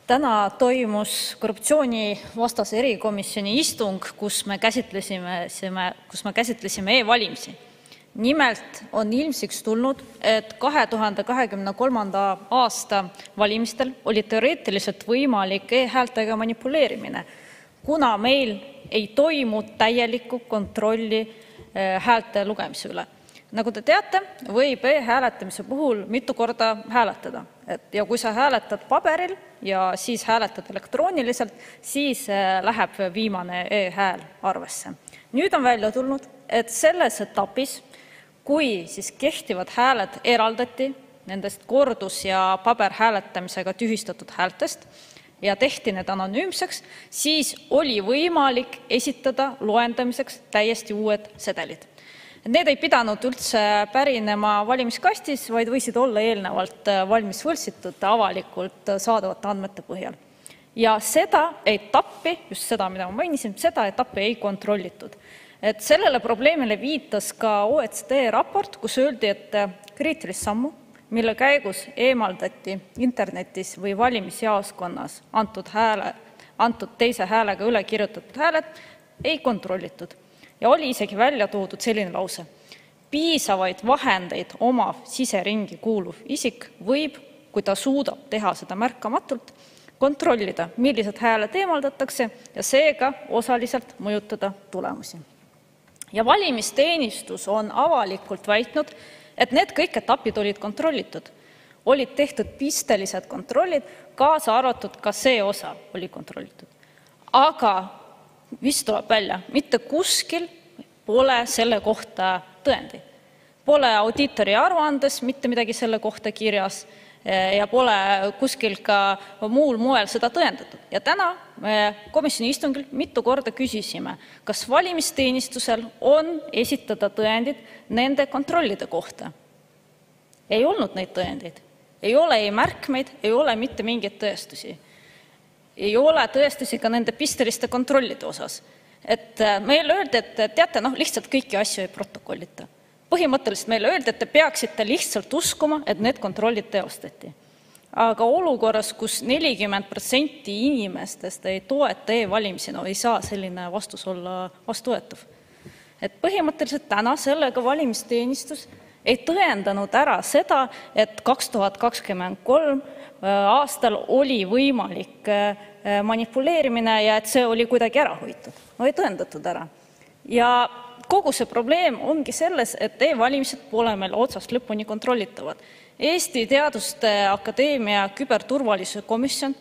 Täna toimus korruptsioonivastase erikomisjoni istung, kus me käsitlesime e-valimisi. Nimelt on ilmsiks tulnud, et 2023. aasta valimistel oli teoreetiliselt võimalik e-häältega manipuleerimine, kuna meil ei toimu täielikku kontrolli häälte lugemise üle. Nagu te teate, võib e-hääletamise puhul mitu korda hääletada. Ja kui sa hääletad paberil ja siis hääletad elektrooniliselt, siis läheb viimane e-hääl arvesse. Nüüd on välja tulnud, et selles etapis, kui siis kehtivad hääled eraldati nendest kordus- ja paberhääletamisega tühistatud häältest ja tehti need anonüümseks, siis oli võimalik esitada loendamiseks täiesti uued sedelid. Need ei pidanud üldse pärinema valimiskastis, vaid võisid olla eelnevalt valmis võltsitud avalikult saadavate andmete põhjal. Ja seda etappi, just seda, mida ma mainisin, seda etappi ei kontrollitud. Sellele probleemile viitas ka OECD raport, kus öeldi, et kriitilist sammu, mille käigus eemaldati internetis või valimisjaoskonnas antud teise häälega üle kirjutatud hääled, ei kontrollitud. Ja oli isegi välja toodud selline lause. Piisavaid vahendeid omav siseringi kuuluv isik võib, kui ta suudab teha seda märkamatult, kontrollida, millised hääled eemaldatakse ja seega osaliselt mõjutada tulemusi. Ja valimisteenistus on avalikult väitnud, et need kõik etapid olid kontrollitud. Olid tehtud pistelised kontrollid, kaasa arvatud ka see osa oli kontrollitud. Aga mis tuleb välja? Mitte kuskil pole selle kohta tõendi. Pole audiitori aruandes mitte midagi selle kohta kirjas ja pole kuskil ka muul moel seda tõendatud. Ja täna me komisjoni istungil mitu korda küsisime, kas valimisteenistusel on esitada tõendid nende kontrollide kohta. Ei olnud neid tõendeid. Ei ole ei märkmeid, ei ole mitte mingeid tõestusi. Ei ole tõestusi ka nende pisteliste kontrollide osas. Meile öeldi, et teate, lihtsalt kõiki asju ei protokollita. Põhimõtteliselt meile öeldi, et te peaksite lihtsalt uskuma, et need kontrollid teostati. Aga olukorras, kus 40% inimestest ei toeta e-valimisi, ei saa selline vastus olla vastuvõetav. Põhimõtteliselt täna sellega valimisteenistus ei tõendanud ära seda, et 2023 aastal oli võimalik manipuleerimine ja et see oli kuidagi ära hoitud. No ei tõendatud ära. Ja kogu see probleem ongi selles, et e-valimised pole meil otsast lõpuni kontrollitavad. Eesti Teaduste Akadeemia küberturvalisuse komisjon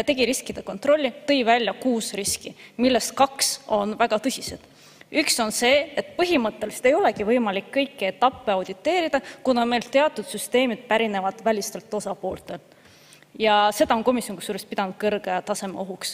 tegi riskide kontrolli, tõi välja 6 riski, millest 2 on väga tõsised. Üks on see, et põhimõtteliselt ei olegi võimalik kõiki etappe auditeerida, kuna meil teatud süsteemid pärinevad välistelt osapooltelt. Ja seda on komisjon kusjuures pidanud kõrge taseme ohuks.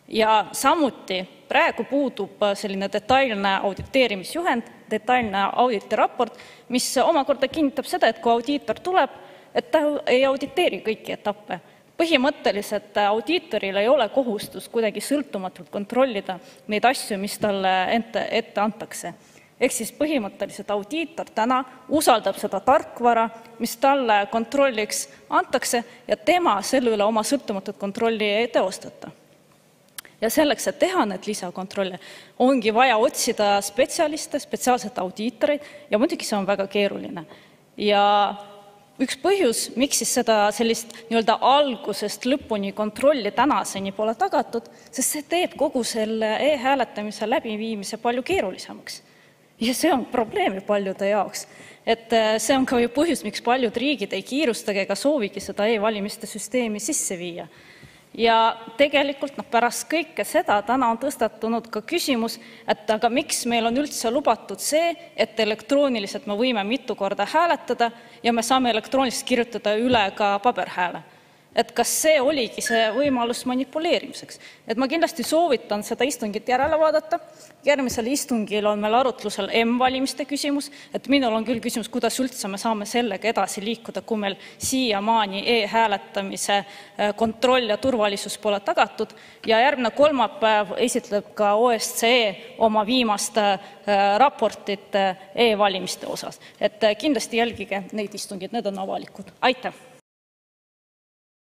Ja samuti praegu puudub selline detailne auditeerimisjuhend, detailne auditiraport, mis omakorda kinnitab seda, et kui audiitor tuleb, et ta ei auditeeri kõiki etappe. Põhimõtteliselt audiitoril ei ole kohustus kuidagi sõltumatult kontrollida neid asju, mis talle ette antakse. Ehk siis põhimõtteliselt audiitor täna usaldab seda tarkvara, mis talle kontrolliks antakse ja tema selle üle oma sõltumatut kontrolli ei teostata. Ja selleks, et teha need lisakontrolle, ongi vaja otsida spetsialiste, spetsiaalset audiitoreid ja muidugi see on väga keeruline. Ja üks põhjus, miks siis seda sellist algusest lõpuni kontrolli tänaseni pole tagatud, sest see teeb kogu selle e-hääletamise läbiviimise palju keerulisemaks. Ja see on probleemi paljude jaoks. See on ka ju põhjus, miks paljud riigid ei kiirustage ega soovigi seda e-valimiste süsteemi sisse viia. Ja tegelikult pärast kõike seda täna on tõstatunud ka küsimus, et aga miks meil on üldse lubatud see, et elektrooniliselt me võime mitu korda hääletada ja me saame elektrooniliselt kirjutada üle ka paberhääle. Kas see oligi see võimalus manipuleerimiseks? Ma kindlasti soovitan seda istungit järele vaadata. Järgmisel istungil on meil arutlusel M-valimiste küsimus. Minul on küll küsimus, kuidas üldse me saame sellega edasi liikuda, kui meil siiamaani e-hääletamise kontroll ja turvalisus pole tagatud. Ja järgmine kolmapäev esitleb ka OSCE oma viimast raportit e-valimiste osas. Kindlasti jälgige neid istungid, need on avalikud. Aitäh!